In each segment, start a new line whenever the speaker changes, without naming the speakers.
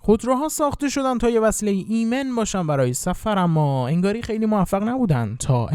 خودروها ساخته شدن تا یه وسیله ایمن باشن برای سفر، اما انگاری خیلی موفق نبودن تا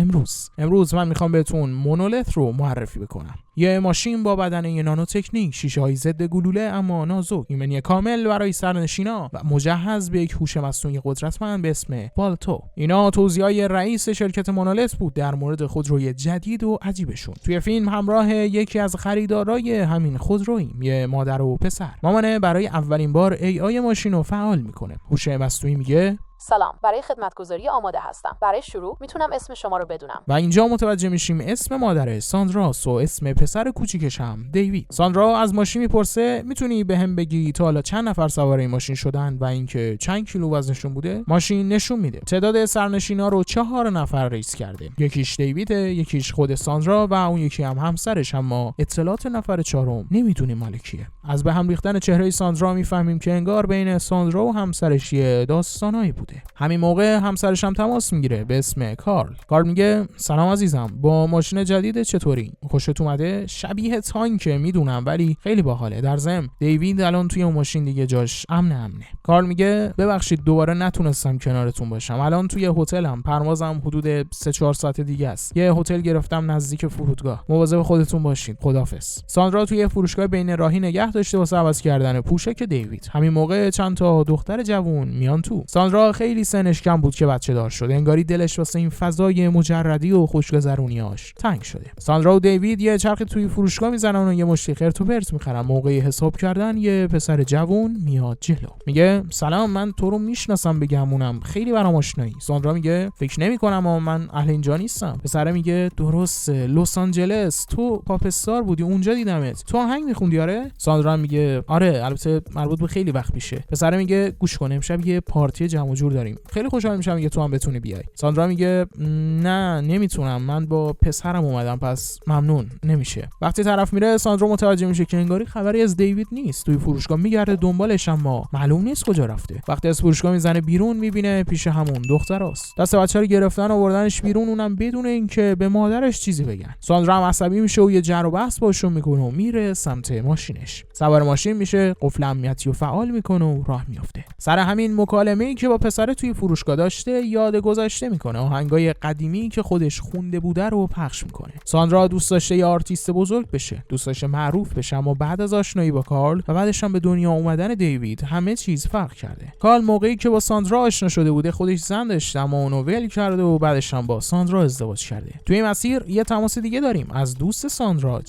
امروز من میخوام بهتون مونولت رو معرفی بکنم. یه ماشین با بدنه نانو تکنیک، شیشه‌های ضد گلوله اما نازک، ایمنی کامل برای سرنشینا و مجهز به یک هوش مصنوعی قدرتمند به اسم بالتو. اینا توضیحای رئیس شرکت مونولت بود در مورد خودروی جدید و عجیبشون. توی فیلم همراه یکی از خریدارای همین خودرویم، یه مادر و پسر. مامانه برای اولین بار AI ماشین رو فعال میکنه. هوش مصنوعی میگه
سلام، برای خدمتگزاری آماده هستم. برای شروع میتونم اسم شما رو بدونم.
و اینجا متوجه میشیم اسم مادر ساندراست و اسم پسر کوچیکش هم دیوید. ساندرا از ماشین میپرسه میتونی بهم بگی تا حالا چند نفر سوار این ماشین شدن و اینکه چند کیلو وزنشون بوده؟ ماشین نشون میده تعداد سرنشینا رو 4 نفر ریس کرده. یکیش دیویده، یکیش خود ساندرا و اون یکی هم همسرش، اما اطلاعات نفر چهارم نمیدونیم مال کیه. از به هم ریختن چهره ساندرا میفهمیم که انگار بین ساندرا و همسرش یه داستانایی بود. همین موقع همسرش هم تماس میگیره به اسم کارل میگه سلام عزیزم، با ماشین جدید چطوری؟ خوشت اومده؟ شبیه تانکه میدونم ولی خیلی باحاله. در ضمن دیوید الان توی اون ماشین دیگه جاش امنه. کارل میگه ببخشید دوباره نتونستم کنارتون باشم، الان توی هتلم، پروازم حدود 3-4 ساعت دیگه است. یه هتل گرفتم نزدیک فرودگاه، مواظب خودتون باشید، خدافظ. ساندرا توی فروشگاه بین راهی نگه داشته واسه عوض کردن پوشک دیوید. همین موقع چند تا دختر جوون میان تو. ساندرا خیلی سنش کم بود که بچه دار شد، انگاری دلش واسه این فضای مجردی و خوشگذرونیاش تنگ شده. ساندرا و دیوید یه چرخ توی فروشگاه میزنن و یه مشتی خرت و پرت میخرن. موقع حساب کردن یه پسر جوون میاد جلو، میگه سلام، من تو رو میشناسم، بگمونم خیلی برام آشنایی. ساندرا میگه فکر نمی‌کنم، اما من اهل اینجا نیستم. پسر میگه درست، لس آنجلس، تو پاپ استار بودی، اونجا دیدمت. تو آهنگ میخوندی آره؟ ساندرا میگه آره، البته مربوط به خیلی وقت میشه. پسر میگه گوش کن، امشب یه پارتی جمع جور داریم، خیلی خوشحال میشم اگه تو هم بتونی بیای. ساندرا میگه نه نمیتونم، من با پسرم اومدم، پس ممنون، نمیشه. وقتی طرف میره ساندرا متوجه میشه که انگاری خبری از دیوید نیست. توی فروشگاه میگرده دنبالش اما معلوم نیست کجا رفته. وقتی از فروشگاه میزنه بیرون میبینه پیش همون دختراست. دست بچه رو گرفتن آوردنش بیرون، اونم بدون اینکه به مادرش چیزی بگن. ساندرا هم عصبی میشه و یه جر و بحث باشون میکنه و میره سمت ماشینش. سوار ماشین میشه، قفل امنیتی رو فعال میکنه و راه میفته. سر همین مکالمه‌ای که با پسر توی فروشگاه داشته یاد گذشته میکنه، آهنگای قدیمی که خودش خونده بوده رو پخش میکنه. ساندرا دوست داشته یه آرتیست بزرگ بشه، دوست داشته معروف بشه، اما بعد از آشنایی با کارل و بعدش هم به دنیا اومدن دیوید همه چیز فرق کرده. کارل موقعی که با ساندرا آشنا شده بوده خودش زن داشته، اما اونو ول کرده و بعدش هم با ساندرا ازدواج کرده. توی این مسیر یه تماس دیگه داریم از دوست ساندرا،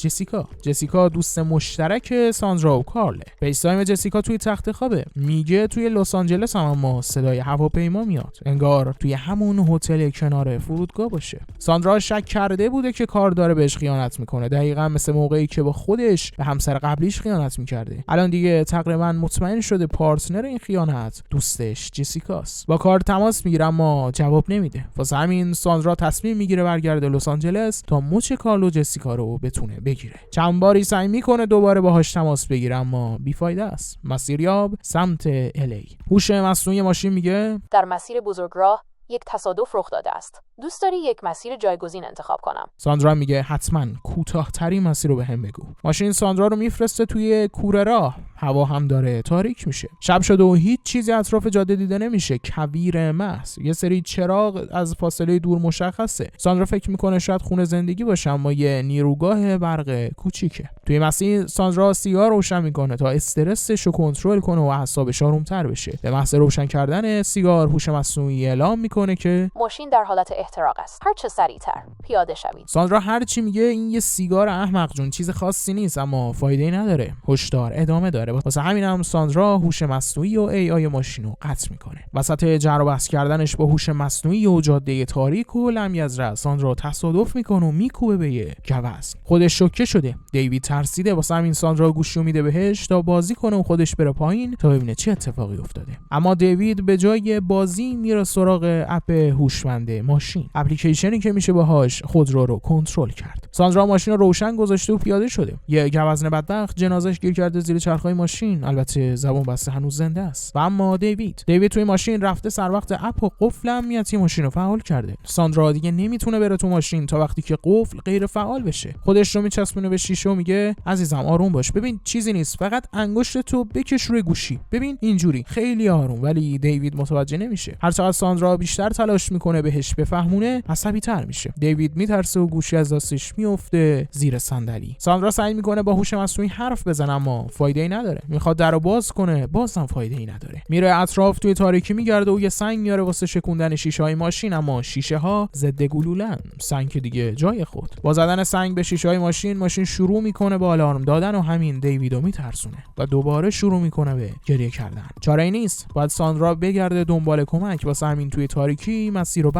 جسیکا دوست مشترک ساندرا و کارل. فیس جسیکا توی تخت خوابه، میگه توی لس آنجلس هم، اما صدای هواپیما میاد، انگار توی همون هتل کنار فرودگاه باشه. ساندرا شک کرده بوده که کار داره بهش خیانت میکنه، دقیقاً مثل موقعی که با خودش به همسر قبلیش خیانت میکرده. الان دیگه تقریبا مطمئن شده پارتنر این خیانت دوستش جسیکاست. با کار تماس میگیره اما جواب نمیده. واسه همین ساندرا تصمیم میگیره برگرده لس آنجلس تا مچ کارل و جسیکا رو بتونه بگیره. چند باری سعی میکنه دوباره باهاش تماس بگیره اما بیفایده است. مسیریاب سمت الی. هوش مصنوعی ماشین میگه
در مسیر بزرگراه یک تصادف رخ داده است. دوست داری یک مسیر جایگزین انتخاب کنم؟
ساندرا میگه حتما کوتاه‌ترین مسیر رو بهم بگو. ماشین ساندرا رو میفرسته توی کوره راه. هوا هم داره تاریک میشه. شب شده و هیچ چیزی اطراف جاده دیده نمیشه. کویر محض. یه سری چراغ از فاصله دور مشخصه. ساندرا فکر میکنه شاید خونه زندگی باشه، اما یه نیروگاه برق کوچیکه. توی مسیر ساندرا سیگار روشن میکنه تا استرسش رو کنترل کنه و اعصابش آرومتر بشه. به محض روشن کردن سیگار هوش مصنوعی اعلام میکنه که
ماشین در حالت احتراق است. هر چه سریعتر پیاده شوید.
ساندرا هر چی میگه این یه سیگار احمق جون، چیز خاصی نیست اما فایده‌ای نداره. هشدار ادامه داره. واسه همین هم ساندرا هوش مصنوعی و AI ماشین رو قطع میکنه. وسط جر و بحث کردنش با هوش مصنوعی و جاده تاریک و لمی از راه ساندرا تصادف میکنه و میکوبه به یه گوزن. خودش شوکه شده. دیوید ترسیده، واسه همین ساندرا گوشی میده بهش تا بازی کنه و خودش بره پایین تا ببینه چه اتفاقی افتاده. اما دیوید به جای بازی میره سراغ اپ هوشمند ماشین، اپلیکیشنی که میشه باهاش خودرو رو کنترل کرد. ساندرا ماشین رو روشن گذاشته و پیاده شده. یه گوزن بدبخت جنازش گیر کرده زیر چرخهای ماشین، البته زبون بسته هنوز زنده است. و اما دیوید توی ماشین رفته سر وقت اپ و قفل امنیتی ماشین رو فعال کرده. ساندرا دیگه نمیتونه بره تو ماشین تا وقتی که قفل غیر فعال بشه. خودش رو میچسبونه به شیشه و میگه عزیزم آروم باش، ببین چیزی نیست، فقط انگشت تو بکش روی گوشی، ببین اینجوری، خیلی آروم. ولی دیوید متوجه نمیشه. هر چقدر ساندرا بیشتر تلاش میکنه بهش بفهمونه، عصبی‌تر میشه. دیوید میترسه و گوشی از دستش میفته زیر صندلی. ساندرا سعی میکنه با هوش مصنوعی حرف بزنه اما فایده‌ای نداره. میخواد درو باز کنه، بازم فایده‌ای نداره. میره اطراف توی تاریکی میگرده و یه سنگ میاره واسه شکوندن شیشه‌های ماشین، اما شیشه‌ها ضد گلوله‌ن. سنگ دیگه جای خود. با زدن سنگ به شیشه‌های ماشین شروع میکنه با آلارم دادن و همین دیویدو میترسونه و دوباره شروع میکنه به گریه کردن. چاره‌ای نیست، باید ساندرا بگرده دنبال کمک. واسه همین توی تاریکی مسیر رو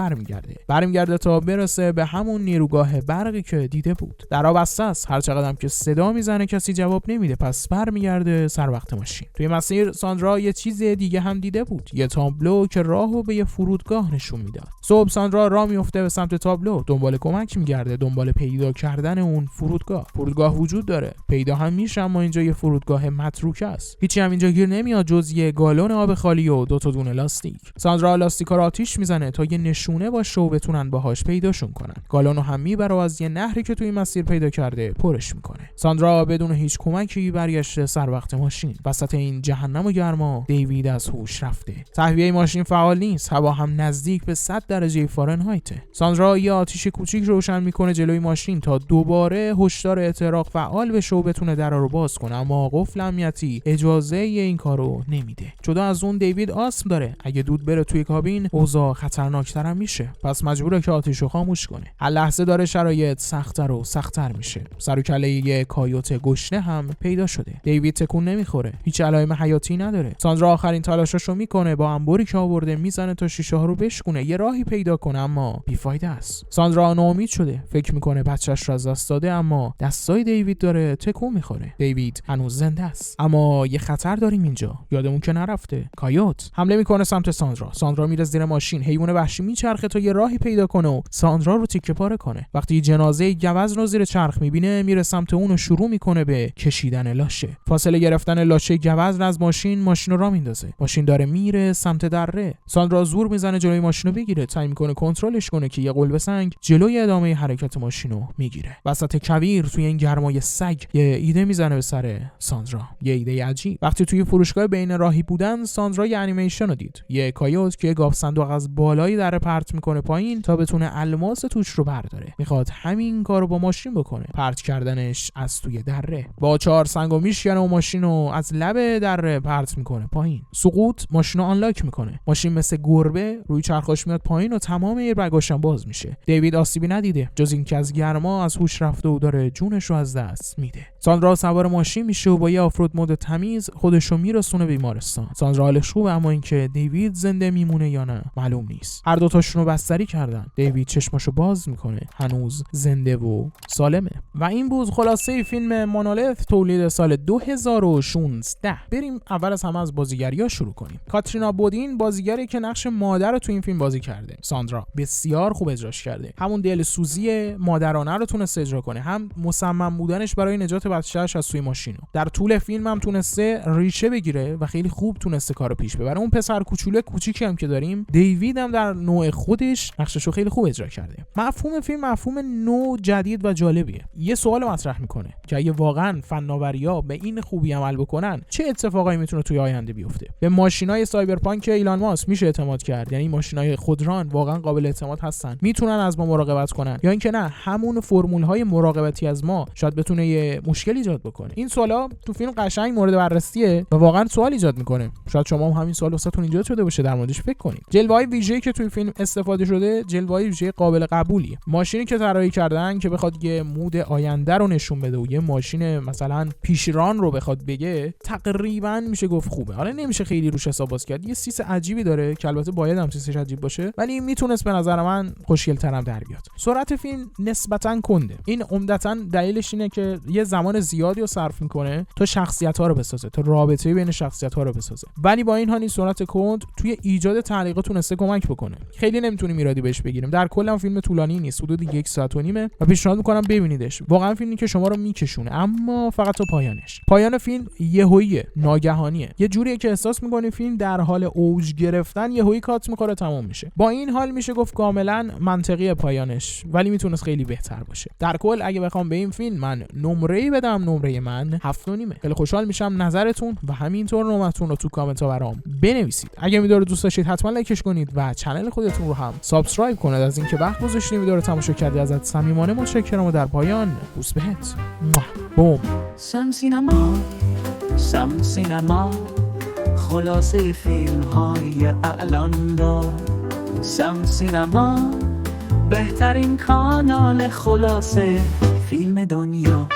برمیگرده تا برسه به همون نیروگاه برقی که دیده بود. درا بسته است، هر چقدرم که صدا میزنه کسی جواب نمیده، پس برمیگرده سر وقت ماشین. توی مسیر ساندرا یه چیز دیگه هم دیده بود، یه تابلو که راهو به یه فرودگاه نشون میداد. صبح ساندرا راه میفته به سمت تابلو، دنبال کمک میگرده، دنبال پیدا کردن اون فرودگاه وجود داره، پیدا هم میشه، اما اینجا یه فرودگاه متروکه است. هیچی هم اینجا گیر نمیاد جز یه گالون آب خالی و 2 تا دونه لاستیک. ساندرا لاستیکا رو آتیش میزنه تا یه نشونه باشه و بتونن باهاش پیداشون کنن. گالونو هم میبره و از یه نهری که توی مسیر پیدا کرده پرش میکنه. ساندرا بدون هیچ کمکی برگشته سر وقت ماشین. وسط این جهنم و گرما دیوید از هوش رفته. تهویه ماشین فعال نیست، هوا هم نزدیک به 100 درجه فارنهایته. ساندرا یه آتیش کوچیک روشن میکنه جلوی ماشین تا دوباره هشدار احتراق فعال بشه و بتونه درا رو باز کنه، اما قفل امنیتی اجازه این کارو نمیده. جدا از اون دیوید آسم داره، اگه دود بره توی کابین اوضاع خطرناکتر هم میشه، پس مجبوره که آتیشو خاموش کنه. هر لحظه داره شرایط سخت‌تر و سخت‌تر میشه. سر و کله یه کایوت گشنه هم پیدا شده. دیوید تکون نمیخوره، هیچ علائم حیاتی نداره. ساندرا آخرین تلاشاشو میکنه، با انباری که آورده میزنه تا شیشه ها رو بشکونه، یه راهی پیدا کنه، اما بیفایده است. ساندرا ناامید شده، فکر میکنه بچه‌ش رو از دست داده، اما دستای دیوید داره تکون میخوره. دیوید هنوز زنده است، اما یه خطر داریم اینجا، یادمون که نرفته. کایوت حمله میکنه سمت ساندرا میره زیر ماشین، حیوان وحشی میچرخه تا یه راهی پیدا کنه و ساندرا رو تیکه پاره کنه. وقتی جنازه گوزن رو زیر چرخ میبینه، میره سمت اون و شروع میکنه به کشیدن لاشه. فاصله گرفتن لاشه گوزن از ماشین رو راه میندازه. ماشین داره میره سمت دره. ساندرا زور میزنه جلوی ماشین رو بگیره، سعی میکنه کنترلش کنه که یه قلب سنگ جلوی ادامه حرکت ماشین رو میگیره. وسط کویر توی این گرمای سگ یه ایده میزنه به سر ساندرا، یه ایده عجیب. وقتی توی فروشگاه بین راهی بودن، ساندرا یه انیمیشن رو دید. یه کایوت که گاف صندوق از بالای دره پرت میکنه پایین تا بتونه الماس توش رو برداره. میخواد همین کارو با ماشین بکنه، پرت کردنش از توی دره. با 4 سنگو میشکنه و ماشین رو از لب دره پرت میکنه پایین. سقوط ماشین رو آنلاک میکنه. ماشین مثل گربه روی چرخاش میاد پایین و تمام ایربگاش هم باز میشه. دیوید آسیبی ندیده جز اینکه از گرما از هوش رفته و داره جونش رو از دست میده. ساندرا سوار ماشین میشه و با یه آفرود مود تمیز خودش رو میرسونه بیمارستان. ساندرا حالش خوبه، اما اینکه دیوید زنده میمونه یا نه معلوم نیست. هر دو تاشون رو بستری کردن. دیوید چشماشو باز میکنه، هنوز زنده و سالمه. و این بود خلاصه فیلم مونولیت تولید سال 2016. بریم اول از همه از بازیگری‌ها شروع کنیم. کاترینا بودین بازیگری که نقش مادر رو تو این فیلم بازی کرده. ساندرا بسیار خوب اجراش کرده. همون دلسوزی مادرانه رو تونسته اجرا کنه، هم مصمم بودنش برای نجات بچه‌اش از توی ماشین. در طول فیلم هم تونسته ریشه بگیره و خیلی خوب تونسته کارو پیش ببره. اون پسر کوچیکی هم که داریم، دیوید هم در نوع خودش نقشش رو خیلی خوب اجرا کرده. مفهوم فیلم مفهوم نو، جدید و جالبیه. یه سوال مطرح میکنه که اگه واقعا فناوری‌ها به این خوبی عمل بکنن، چه اتفاقایی میتونه توی آینده بیفته؟ به ماشینای سایبرپانک ایلان ماسک میشه اعتماد کرد؟ یعنی ماشینای خودران واقعا قابل اعتماد هستن؟ میتونن از ما مراقبت کنن یا اینکه نه همون فرمول‌های مراقبتی از ما شاید بتونه یه مشکل ایجاد بکنه؟ این سوالا تو فیلم قشنگ مورد بررسیه و واقعا سوال ایجاد میکنه. شاید شما هم همین سوال واسهتون ایجاد شده باشه، در موردش فکر کنید. جلوه‌های ویژه‌ای که توی فیلم استفاده شده، جلوه‌های ویژه قابل قبولیه. ماشینی که طراحی کردن که بخواد یه مود آینده رو نشون بده و یه ماشین مثلا پیشران رو بخواد بگه، تقریبا میشه گفت خوبه. حالا نمیشه خیلی روش حساب باز کرد. یه سیس عجیبی داره که البته باید هم سیسش عجیب باشه، ولی میتونست به نظر من خوشگل‌تر هم در بیاد. سرعت فیلم نسبتاً کنده. این عمدتاً دلیلش اینه که یه زمان زیادی رو صرف میکنه تا شخصیت‌ها رو بسازه، تا رابطه بین شخصیت‌ها رو بسازه. ولی با این حال این سرعت کند توی ایجاد تعلیقات تونسته قصه کمک بکنه. خیلی نمیتونیم ایرادی بهش بگیریم. در کل هم فیلم طولانی نیست، حدود 1 ساعت و نیمه و پیشنهاد میکنم ببینیدش. واقعا فیلمی که شما رو میکشونه، اما فقط تا پایانش. پایان فیلم یهوییه، ناگهانیه. یه جوریه که احساس میکنی فیلم در حال اوج گرفتن یهویی کات میخوره تمام میشه. با این حال میشه گفت کاملا منطقیه پایانش، ولی میتونست خیلی بهتر باشه. در کل اگه بخوام به این فیلم من نمره‌ای بدم، نمره من 7.5. خیلی خوشحال میشم نظرتون و همینطور نامتون رو تو کامنت ها برام بنویسید. اگه ویدیو رو دوست داشتید حتما لایکش کنید و کانال خودتون رو هم سابسکرایب کنید. از اینکه وقت گذاشتید ویدیو رو تماشا کردید ازت صمیمانه متشکرم و در پایان بوس بهت. بوم.
سم سینما خلاصه فیلم های اعلان دار. سم سینما بهترین کانال خلاصه فیلم دنیا.